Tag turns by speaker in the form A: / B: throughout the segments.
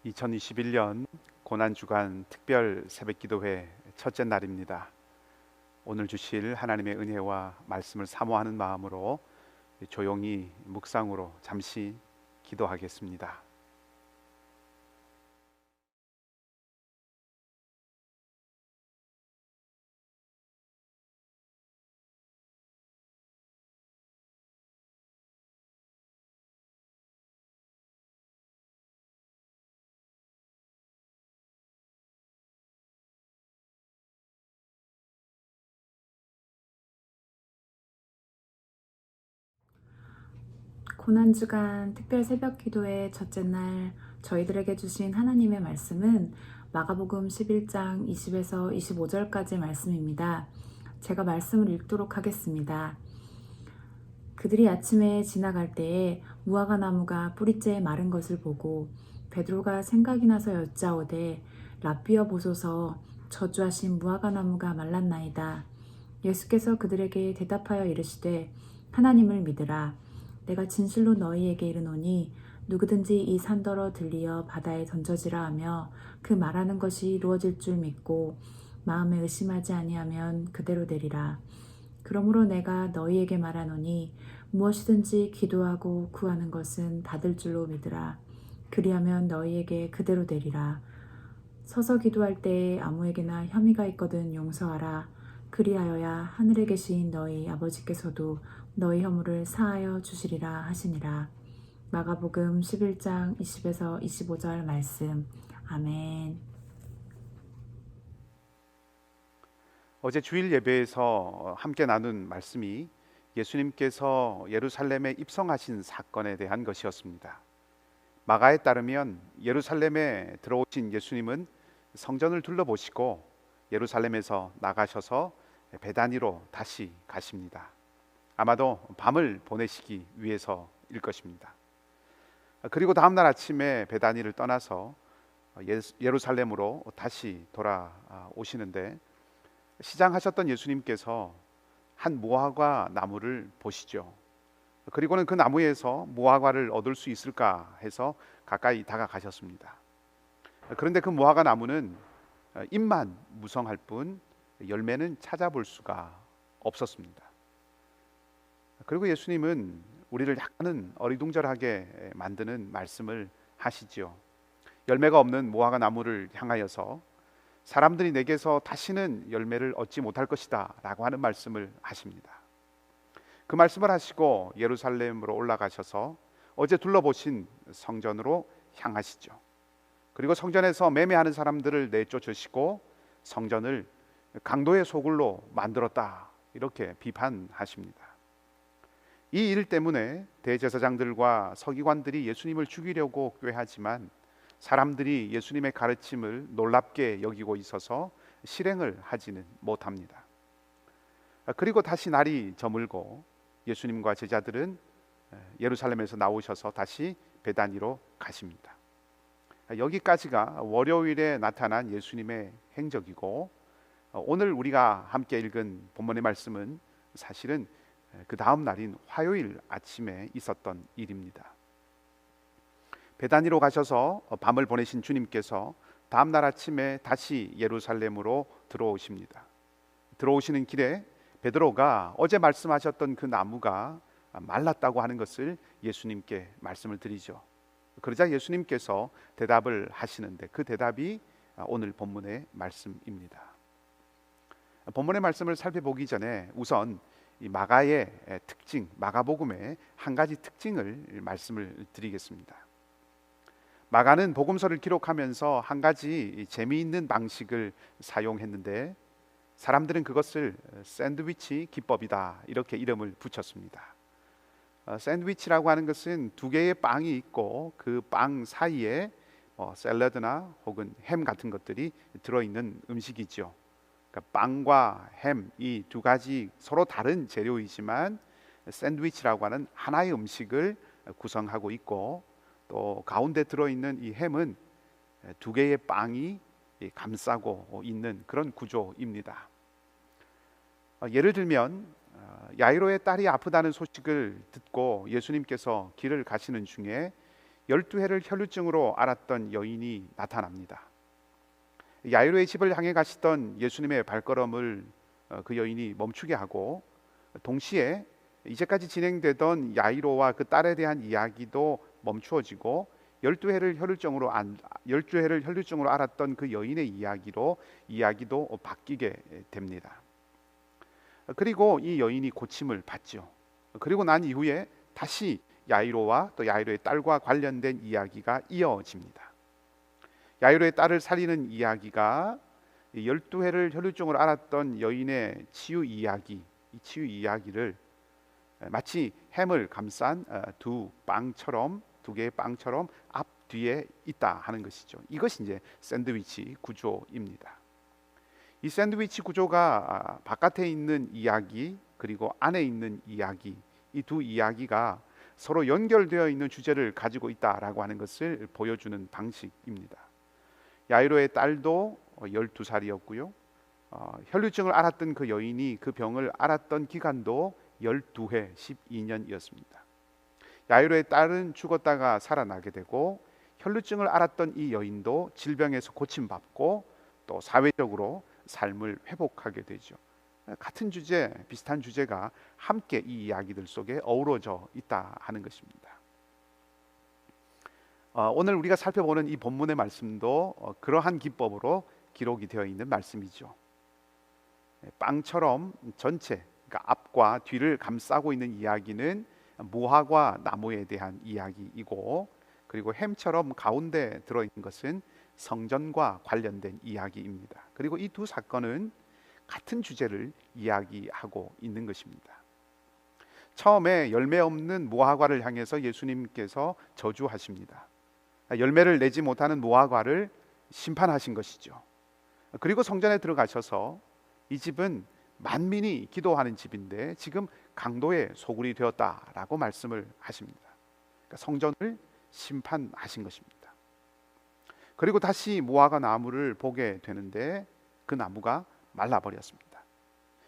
A: 2021년 고난주간 특별 새벽기도회 첫째 날입니다. 오늘 주실 하나님의 은혜와 말씀을 사모하는 마음으로 조용히 묵상으로 잠시 기도하겠습니다.
B: 고난주간 특별 새벽 기도의 첫째 날 저희들에게 주신 하나님의 말씀은 마가복음 11장 20에서 25절까지 말씀입니다. 제가 말씀을 읽도록 하겠습니다. 그들이 아침에 지나갈 때에 무화과 나무가 뿌리째 마른 것을 보고 베드로가 생각이 나서 여짜오되 랍비여 보소서 저주하신 무화과 나무가 말랐나이다. 예수께서 그들에게 대답하여 이르시되 하나님을 믿으라. 내가 진실로 너희에게 이르노니 누구든지 이 산더러 들리어 바다에 던져지라 하며 그 말하는 것이 이루어질 줄 믿고 마음에 의심하지 아니하면 그대로 되리라. 그러므로 내가 너희에게 말하노니 무엇이든지 기도하고 구하는 것은 받을 줄로 믿으라. 그리하면 너희에게 그대로 되리라. 서서 기도할 때에 아무에게나 혐의가 있거든 용서하라. 그리하여야 하늘에 계신 너희 아버지께서도 너희 허물을 사하여 주시리라 하시니라. 마가복음 11장 20에서 25절 말씀. 아멘.
A: 어제 주일 예배에서 함께 나눈 말씀이 예수님께서 예루살렘에 입성하신 사건에 대한 것이었습니다. 마가에 따르면 예루살렘에 들어오신 예수님은 성전을 둘러보시고 예루살렘에서 나가셔서 베다니로 다시 가십니다. 아마도 밤을 보내시기 위해서일 것입니다. 그리고 다음 날 아침에 베다니를 떠나서 예루살렘으로 다시 돌아오시는데 시장하셨던 예수님께서 한 무화과 나무를 보시죠. 그리고는 그 나무에서 무화과를 얻을 수 있을까 해서 가까이 다가가셨습니다. 그런데 그 무화과 나무는 잎만 무성할 뿐 열매는 찾아볼 수가 없었습니다. 그리고 예수님은 우리를 약간은 어리둥절하게 만드는 말씀을 하시지요. 열매가 없는 무화과 나무를 향하여서 사람들이 내게서 다시는 열매를 얻지 못할 것이다 라고 하는 말씀을 하십니다. 그 말씀을 하시고 예루살렘으로 올라가셔서 어제 둘러보신 성전으로 향하시죠. 그리고 성전에서 매매하는 사람들을 내쫓으시고 성전을 강도의 소굴로 만들었다 이렇게 비판하십니다. 이 일 때문에 대제사장들과 서기관들이 예수님을 죽이려고 꾀하지만 사람들이 예수님의 가르침을 놀랍게 여기고 있어서 실행을 하지는 못합니다. 그리고 다시 날이 저물고 예수님과 제자들은 예루살렘에서 나오셔서 다시 베다니로 가십니다. 여기까지가 월요일에 나타난 예수님의 행적이고 오늘 우리가 함께 읽은 본문의 말씀은 사실은 그 다음 날인 화요일 아침에 있었던 일입니다. 베다니로 가셔서 밤을 보내신 주님께서 다음 날 아침에 다시 예루살렘으로 들어오십니다. 들어오시는 길에 베드로가 어제 말씀하셨던 그 나무가 말랐다고 하는 것을 예수님께 말씀을 드리죠. 그러자 예수님께서 대답을 하시는데 그 대답이 오늘 본문의 말씀입니다. 본문의 말씀을 살펴보기 전에 우선 이 마가의 특징, 마가복음의 한 가지 특징을 말씀을 드리겠습니다. 마가는 복음서를 기록하면서 한 가지 재미있는 방식을 사용했는데 사람들은 그것을 샌드위치 기법이다 이렇게 이름을 붙였습니다. 샌드위치라고 하는 것은 두 개의 빵이 있고 그 빵 사이에 샐러드나 혹은 햄 같은 것들이 들어있는 음식이죠. 그러니까 빵과 햄 이 두 가지 서로 다른 재료이지만 샌드위치라고 하는 하나의 음식을 구성하고 있고 또 가운데 들어있는 이 햄은 두 개의 빵이 감싸고 있는 그런 구조입니다. 예를 들면 야이로의 딸이 아프다는 소식을 듣고 예수님께서 길을 가시는 중에 12해를 혈루증으로 앓았던 여인이 나타납니다. 야이로의 집을 향해 가시던 예수님의 발걸음을 그 여인이 멈추게 하고, 동시에 이제까지 진행되던 야이로와 그 딸에 대한 이야기도 멈추어지고 12해를 혈루증으로 앓았던 그 여인의 이야기도 바뀌게 됩니다. 그리고 이 여인이 고침을 받죠. 그리고 난 이후에 다시 야이로와 또 야이로의 딸과 관련된 이야기가 이어집니다. 야이로의 딸을 살리는 이야기가 12해를 혈루증으로 앓았던 여인의 치유 이야기, 이 치유 이야기를 마치 햄을 감싼 두 개의 빵처럼 앞뒤에 있다 하는 것이죠. 이것이 이제 샌드위치 구조입니다. 이 샌드위치 구조가 바깥에 있는 이야기 그리고 안에 있는 이야기, 이 두 이야기가 서로 연결되어 있는 주제를 가지고 있다라고 하는 것을 보여주는 방식입니다. 야이로의 딸도 12살이었고요. 혈루증을 앓았던 그 여인이 그 병을 앓았던 기간도 12해 12년이었습니다. 야이로의 딸은 죽었다가 살아나게 되고, 혈루증을 앓았던 이 여인도 질병에서 고침받고 또 사회적으로 삶을 회복하게 되죠. 같은 주제, 비슷한 주제가 함께 이 이야기들 속에 어우러져 있다 하는 것입니다. 오늘 우리가 살펴보는 이 본문의 말씀도 그러한 기법으로 기록이 되어 있는 말씀이죠. 빵처럼 전체, 그러니까 앞과 뒤를 감싸고 있는 이야기는 무화과 나무에 대한 이야기이고, 그리고 햄처럼 가운데 들어있는 것은 성전과 관련된 이야기입니다. 그리고 이 두 사건은 같은 주제를 이야기하고 있는 것입니다. 처음에 열매 없는 무화과를 향해서 예수님께서 저주하십니다. 열매를 내지 못하는 무화과를 심판하신 것이죠. 그리고 성전에 들어가셔서 이 집은 만민이 기도하는 집인데 지금 강도의 소굴이 되었다라고 말씀을 하십니다. 그러니까 성전을 심판하신 것입니다. 그리고 다시 무화과 나무를 보게 되는데 그 나무가 말라버렸습니다.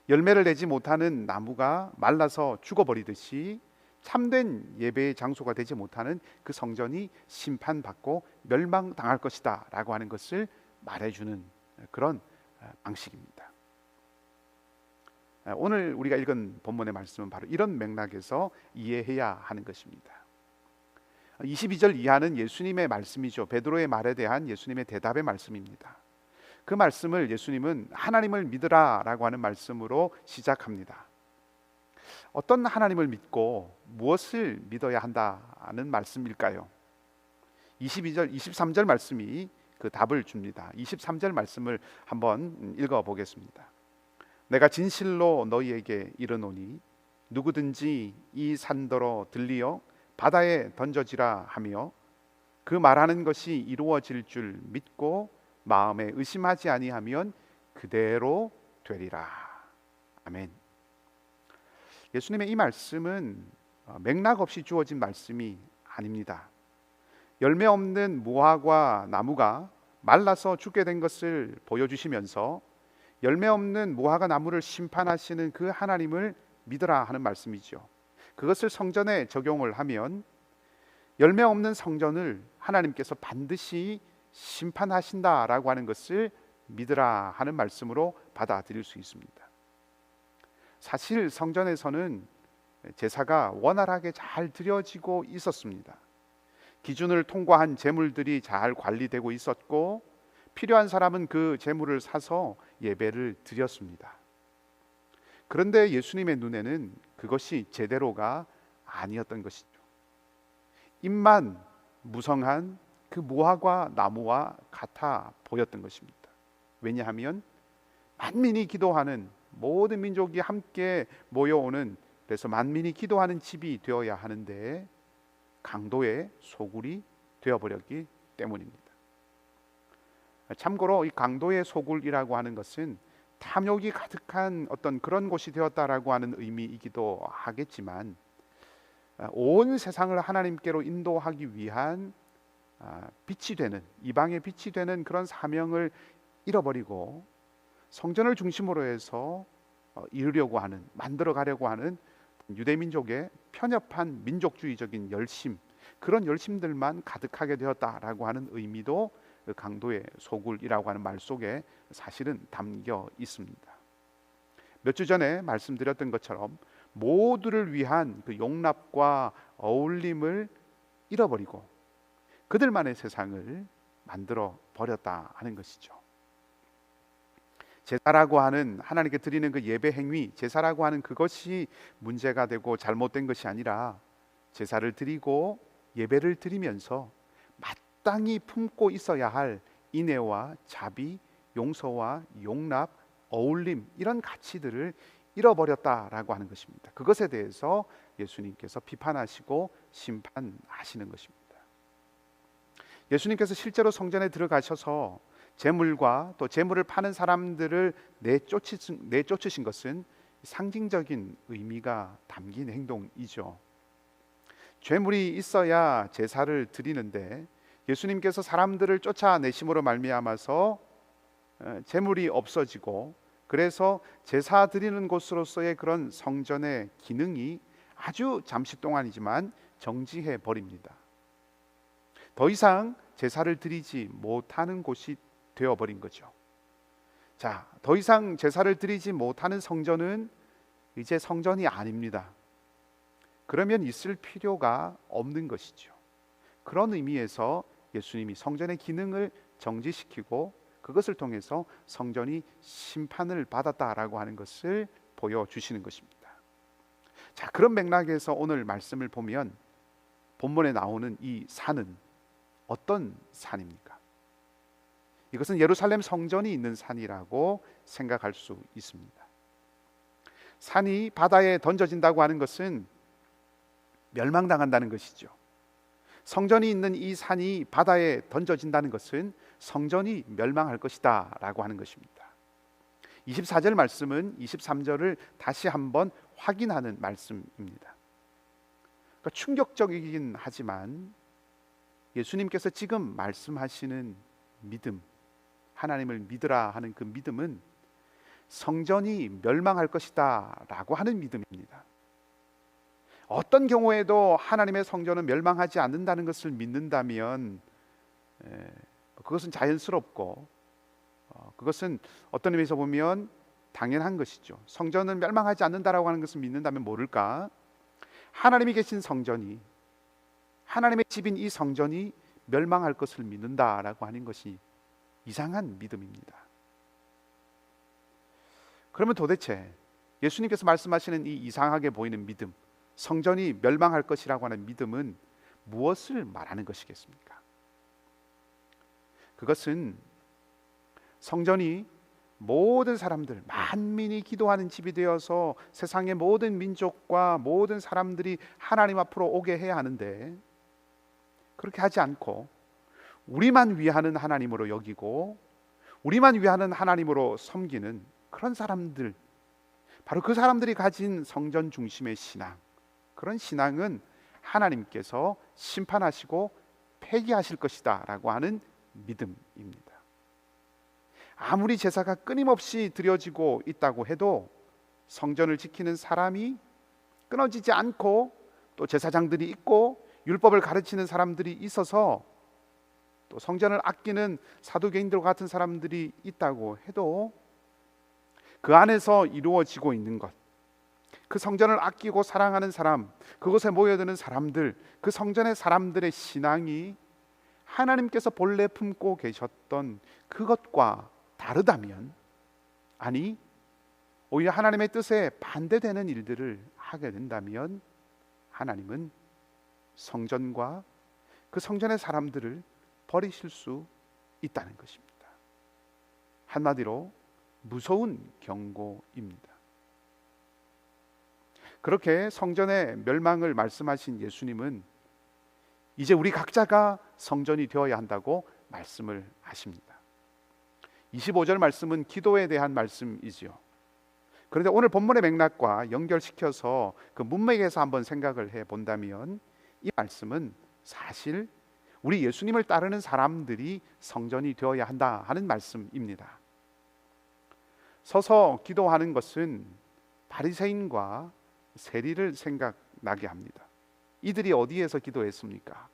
A: 열매를 내지 못하는 나무가 말라서 죽어버리듯이 참된 예배의 장소가 되지 못하는 그 성전이 심판받고 멸망당할 것이다 라고 하는 것을 말해주는 그런 방식입니다. 오늘 우리가 읽은 본문의 말씀은 바로 이런 맥락에서 이해해야 하는 것입니다. 22절 이하는 예수님의 말씀이죠. 베드로의 말에 대한 예수님의 대답의 말씀입니다. 그 말씀을 예수님은 하나님을 믿으라 라고 하는 말씀으로 시작합니다. 어떤 하나님을 믿고 무엇을 믿어야 한다는 말씀일까요? 22절, 23절 말씀이 그 답을 줍니다. 23절 말씀을 한번 읽어보겠습니다. 내가 진실로 너희에게 이르노니 누구든지 이 산더러 들리어 바다에 던져지라 하며 그 말하는 것이 이루어질 줄 믿고 마음에 의심하지 아니하면 그대로 되리라. 아멘. 예수님의 이 말씀은 맥락 없이 주어진 말씀이 아닙니다. 열매 없는 무화과 나무가 말라서 죽게 된 것을 보여주시면서 열매 없는 무화과 나무를 심판하시는 그 하나님을 믿으라 하는 말씀이죠. 그것을 성전에 적용을 하면 열매 없는 성전을 하나님께서 반드시 심판하신다라고 하는 것을 믿으라 하는 말씀으로 받아들일 수 있습니다. 사실 성전에서는 제사가 원활하게 잘 드려지고 있었습니다. 기준을 통과한 제물들이 잘 관리되고 있었고 필요한 사람은 그 제물을 사서 예배를 드렸습니다. 그런데 예수님의 눈에는 그것이 제대로가 아니었던 것이죠. 입만 무성한 그 무화과 나무와 같아 보였던 것입니다. 왜냐하면 만민이 기도하는, 모든 민족이 함께 모여오는, 그래서 만민이 기도하는 집이 되어야 하는데 강도의 소굴이 되어버렸기 때문입니다. 참고로 이 강도의 소굴이라고 하는 것은 탐욕이 가득한 어떤 그런 곳이 되었다라고 하는 의미이기도 하겠지만, 온 세상을 하나님께로 인도하기 위한 빛이 되는, 이방의 빛이 되는 그런 사명을 잃어버리고 성전을 중심으로 해서 이루려고 하는, 만들어 가려고 하는 유대민족의 편협한 민족주의적인 열심, 그런 열심들만 가득하게 되었다라고 하는 의미도 그 강도의 소굴이라고 하는 말 속에 사실은 담겨 있습니다. 몇 주 전에 말씀드렸던 것처럼 모두를 위한 그 용납과 어울림을 잃어버리고 그들만의 세상을 만들어 버렸다 하는 것이죠. 제사라고 하는 하나님께 드리는 그 예배 행위, 제사라고 하는 그것이 문제가 되고 잘못된 것이 아니라 제사를 드리고 예배를 드리면서 마땅히 품고 있어야 할 인애와 자비, 용서와 용납, 어울림, 이런 가치들을 잃어버렸다라고 하는 것입니다. 그것에 대해서 예수님께서 비판하시고 심판하시는 것입니다. 예수님께서 실제로 성전에 들어가셔서 재물과 또 재물을 파는 사람들을 내쫓으신 것은 상징적인 의미가 담긴 행동이죠. 죄물이 있어야 제사를 드리는데 예수님께서 사람들을 쫓아내심으로 말미암아서 재물이 없어지고, 그래서 제사 드리는 곳으로서의 그런 성전의 기능이 아주 잠시 동안이지만 정지해 버립니다. 더 이상 제사를 드리지 못하는 곳이 되어버린 거죠. 자, 더 이상 제사를 드리지 못하는 성전은 이제 성전이 아닙니다. 그러면 있을 필요가 없는 것이죠. 그런 의미에서 예수님이 성전의 기능을 정지시키고 그것을 통해서 성전이 심판을 받았다라고 하는 것을 보여주시는 것입니다. 자, 그런 맥락에서 오늘 말씀을 보면 본문에 나오는 이 산은 어떤 산입니까? 이것은 예루살렘 성전이 있는 산이라고 생각할 수 있습니다. 산이 바다에 던져진다고 하는 것은 멸망당한다는 것이죠. 성전이 있는 이 산이 바다에 던져진다는 것은 성전이 멸망할 것이다 라고 하는 것입니다. 24절 말씀은 23절을 다시 한번 확인하는 말씀입니다. 그러니까 충격적이긴 하지만 예수님께서 지금 말씀하시는 믿음, 하나님을 믿으라 하는 그 믿음은 성전이 멸망할 것이다 라고 하는 믿음입니다. 어떤 경우에도 하나님의 성전은 멸망하지 않는다는 것을 믿는다면 그것은 자연스럽고 그것은 어떤 의미에서 보면 당연한 것이죠. 성전은 멸망하지 않는다라고 하는 것을 믿는다면 모를까, 하나님이 계신 성전이, 하나님의 집인 이 성전이 멸망할 것을 믿는다라고 하는 것이 이상한 믿음입니다. 그러면 도대체 예수님께서 말씀하시는 이 이상하게 보이는 믿음, 성전이 멸망할 것이라고 하는 믿음은 무엇을 말하는 것이겠습니까? 그것은 성전이 모든 사람들, 만민이 기도하는 집이 되어서 세상의 모든 민족과 모든 사람들이 하나님 앞으로 오게 해야 하는데, 그렇게 하지 않고 우리만 위하는 하나님으로 여기고 우리만 위하는 하나님으로 섬기는 그런 사람들, 바로 그 사람들이 가진 성전 중심의 신앙, 그런 신앙은 하나님께서 심판하시고 폐기하실 것이다 라고 하는 믿음입니다. 아무리 제사가 끊임없이 드려지고 있다고 해도 성전을 지키는 사람이 끊어지지 않고, 또 제사장들이 있고 율법을 가르치는 사람들이 있어서, 또 성전을 아끼는 사두개인들과 같은 사람들이 있다고 해도 그 안에서 이루어지고 있는 것, 그 성전을 아끼고 사랑하는 사람, 그곳에 모여드는 사람들, 그 성전의 사람들의 신앙이 하나님께서 본래 품고 계셨던 그것과 다르다면, 아니 오히려 하나님의 뜻에 반대되는 일들을 하게 된다면 하나님은 성전과 그 성전의 사람들을 버리실 수 있다는 것입니다. 한마디로 무서운 경고입니다. 그렇게 성전의 멸망을 말씀하신 예수님은 이제 우리 각자가 성전이 되어야 한다고 말씀을 하십니다. 25절 말씀은 기도에 대한 말씀이지요. 그런데 오늘 본문의 맥락과 연결시켜서 그 문맥에서 한번 생각을 해 본다면 이 말씀은 사실 우리 예수님을 따르는 사람들이 성전이 되어야 한다 하는 말씀입니다. 서서 기도하는 것은 바리새인과 세리를 생각나게 합니다. 이들이 어디에서 기도했습니까?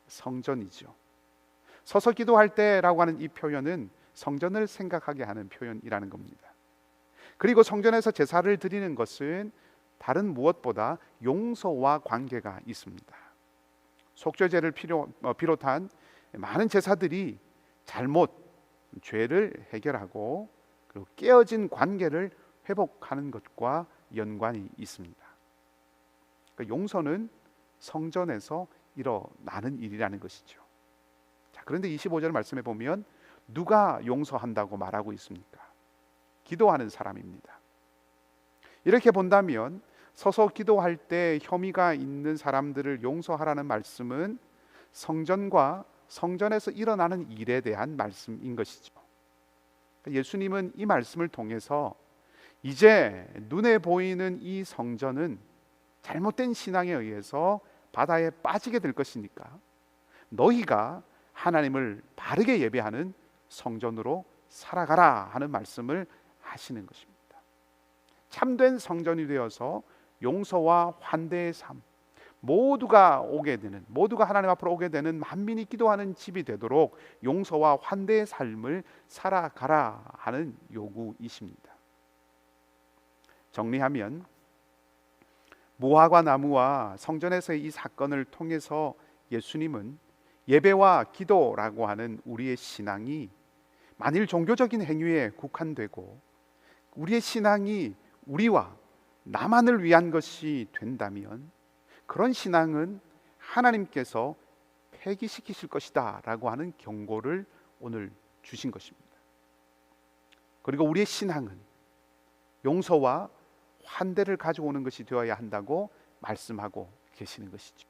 A: 성전이죠. 서서 기도할 때라고 하는 이 표현은 성전을 생각하게 하는 표현이라는 겁니다. 그리고 성전에서 제사를 드리는 것은 다른 무엇보다 용서와 관계가 있습니다. 속죄제를 비롯한 많은 제사들이 죄를 해결하고 그리고 깨어진 관계를 회복하는 것과 연관이 있습니다. 그러니까 용서는 성전에서 일어나는 일이라는 것이죠. 자, 그런데 25절 말씀에 보면 누가 용서한다고 말하고 있습니까? 기도하는 사람입니다. 이렇게 본다면 서서 기도할 때 혐의가 있는 사람들을 용서하라는 말씀은 성전과 성전에서 일어나는 일에 대한 말씀인 것이죠. 예수님은 이 말씀을 통해서 이제 눈에 보이는 이 성전은 잘못된 신앙에 의해서 바다에 빠지게 될 것이니까 너희가 하나님을 바르게 예배하는 성전으로 살아가라 하는 말씀을 하시는 것입니다. 참된 성전이 되어서 용서와 환대의 삶, 모두가 하나님 앞으로 오게 되는 만민이 기도하는 집이 되도록 용서와 환대의 삶을 살아가라 하는 요구이십니다. 정리하면 무화과 나무와 성전에서의 이 사건을 통해서 예수님은 예배와 기도라고 하는 우리의 신앙이 만일 종교적인 행위에 국한되고 우리의 신앙이 우리와 나만을 위한 것이 된다면 그런 신앙은 하나님께서 폐기시키실 것이다 라고 하는 경고를 오늘 주신 것입니다. 그리고 우리의 신앙은 용서와 환대를 가져오는 것이 되어야 한다고 말씀하고 계시는 것이죠.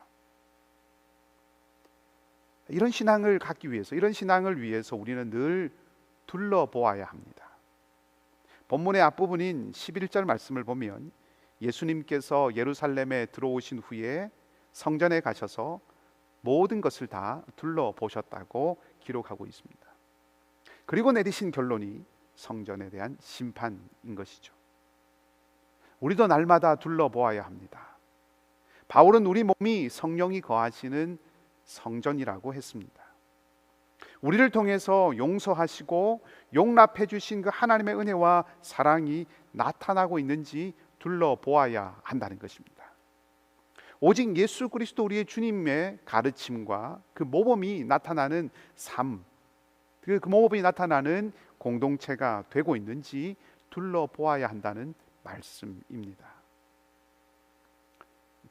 A: 이런 신앙을 갖기 위해서, 이런 신앙을 위해서 우리는 늘 둘러보아야 합니다. 본문의 앞부분인 11절 말씀을 보면 예수님께서 예루살렘에 들어오신 후에 성전에 가셔서 모든 것을 다 둘러보셨다고 기록하고 있습니다. 그리고 내리신 결론이 성전에 대한 심판인 것이죠. 우리도 날마다 둘러보아야 합니다. 바울은 우리 몸이 성령이 거하시는 성전이라고 했습니다. 우리를 통해서 용서하시고 용납해 주신 그 하나님의 은혜와 사랑이 나타나고 있는지 둘러보아야 한다는 것입니다. 오직 예수 그리스도 우리의 주님의 가르침과 그 모범이 나타나는 삶, 그 모범이 나타나는 공동체가 되고 있는지 둘러보아야 한다는 말씀입니다.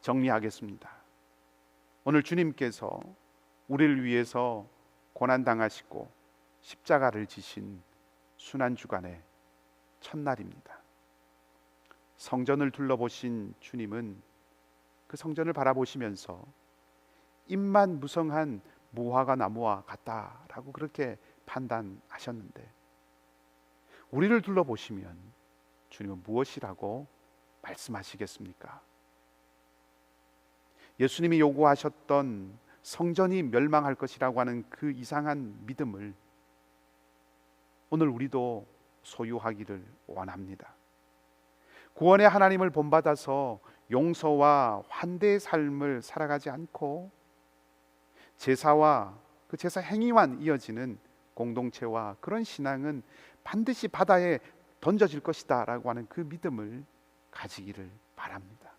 A: 정리하겠습니다. 오늘 주님께서 우리를 위해서 고난당하시고 십자가를 지신 순환주간의 첫날입니다. 성전을 둘러보신 주님은 그 성전을 바라보시면서 잎만 무성한 무화과 나무와 같다라고 그렇게 판단하셨는데 우리를 둘러보시면 주님은 무엇이라고 말씀하시겠습니까? 예수님이 요구하셨던 성전이 멸망할 것이라고 하는 그 이상한 믿음을 오늘 우리도 소유하기를 원합니다. 구원의 하나님을 본받아서 용서와 환대의 삶을 살아가지 않고 제사와 그 제사 행위만 이어지는 공동체와 그런 신앙은 반드시 바다에 던져질 것이다 라고 하는 그 믿음을 가지기를 바랍니다.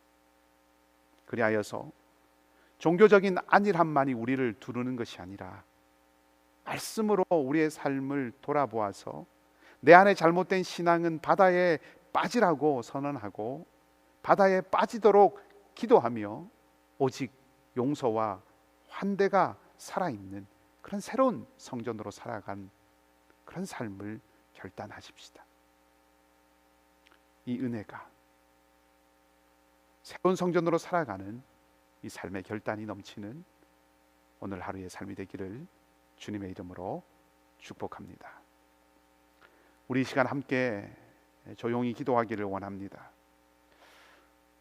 A: 그리하여서 종교적인 안일함만이 우리를 두르는 것이 아니라 말씀으로 우리의 삶을 돌아보아서 내 안에 잘못된 신앙은 바다에 빠지라고 선언하고 바다에 빠지도록 기도하며 오직 용서와 환대가 살아있는 그런 새로운 성전으로 살아간 그런 삶을 결단하십시다. 이 은혜가 새로운 성전으로 살아가는 이 삶의 결단이 넘치는 오늘 하루의 삶이 되기를 주님의 이름으로 축복합니다. 우리 이 시간 함께 조용히 기도하기를 원합니다.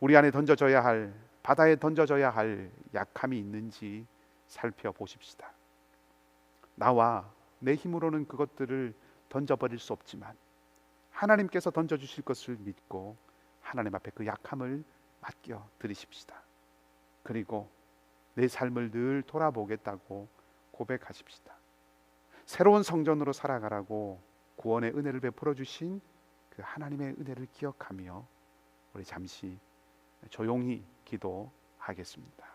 A: 우리 안에 던져져야 할, 바다에 던져져야 할 약함이 있는지 살펴보십시다. 나와 내 힘으로는 그것들을 던져버릴 수 없지만 하나님께서 던져주실 것을 믿고 하나님 앞에 그 약함을 맡겨 드리십시다. 그리고 내 삶을 늘 돌아보겠다고 고백하십시다. 새로운 성전으로 살아가라고 구원의 은혜를 베풀어 주신 그 하나님의 은혜를 기억하며 우리 잠시 조용히 기도하겠습니다.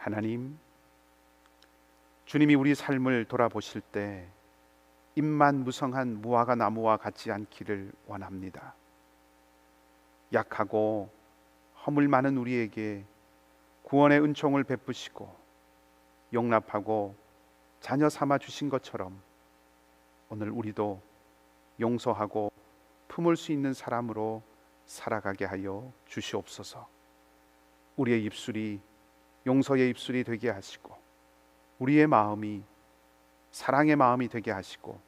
A: 하나님, 주님이 우리 삶을 돌아보실 때 잎만 무성한 무화과 나무와 같지 않기를 원합니다. 약하고 허물 많은 우리에게 구원의 은총을 베푸시고 용납하고 자녀 삼아 주신 것처럼 오늘 우리도 용서하고 품을 수 있는 사람으로 살아가게 하여 주시옵소서. 우리의 입술이 용서의 입술이 되게 하시고 우리의 마음이 사랑의 마음이 되게 하시고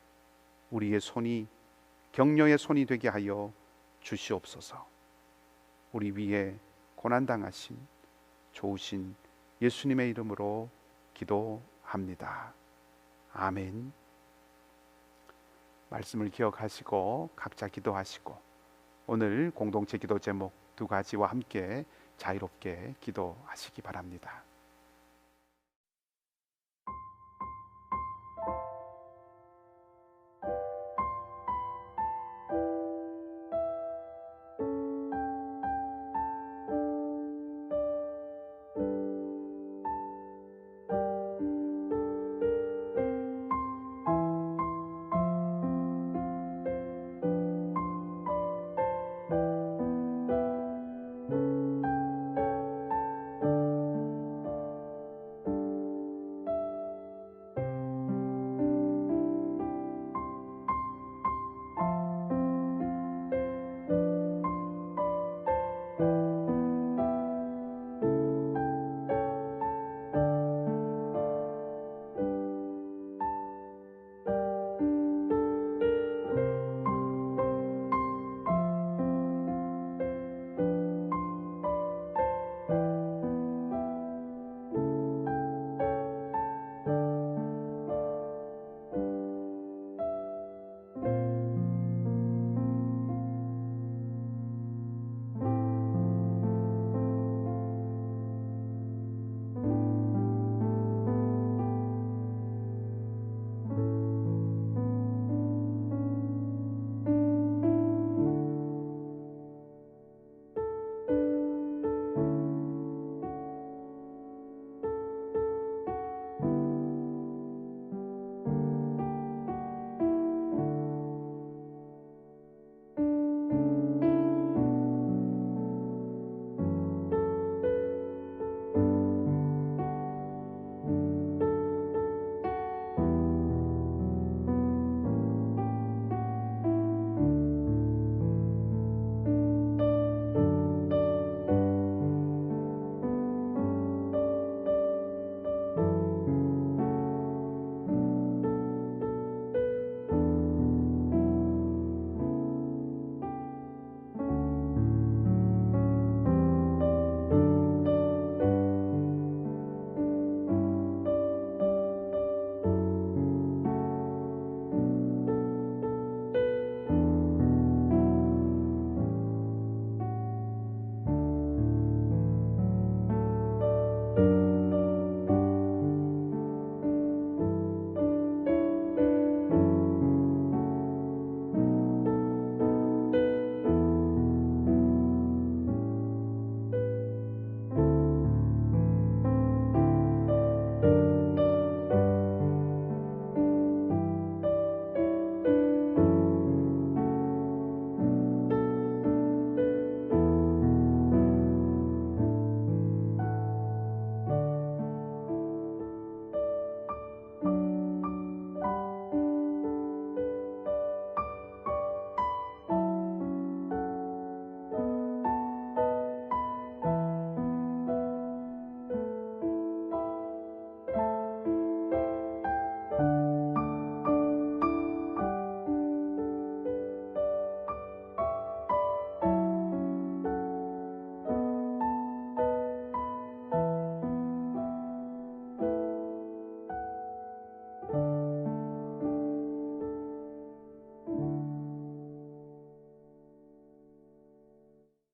A: 우리의 손이 격려의 손이 되게 하여 주시옵소서. 우리 위에 고난당하신 좋으신 예수님의 이름으로 기도합니다. 아멘. 말씀을 기억하시고 각자 기도하시고 오늘 공동체 기도 제목 두 가지와 함께 자유롭게 기도하시기 바랍니다.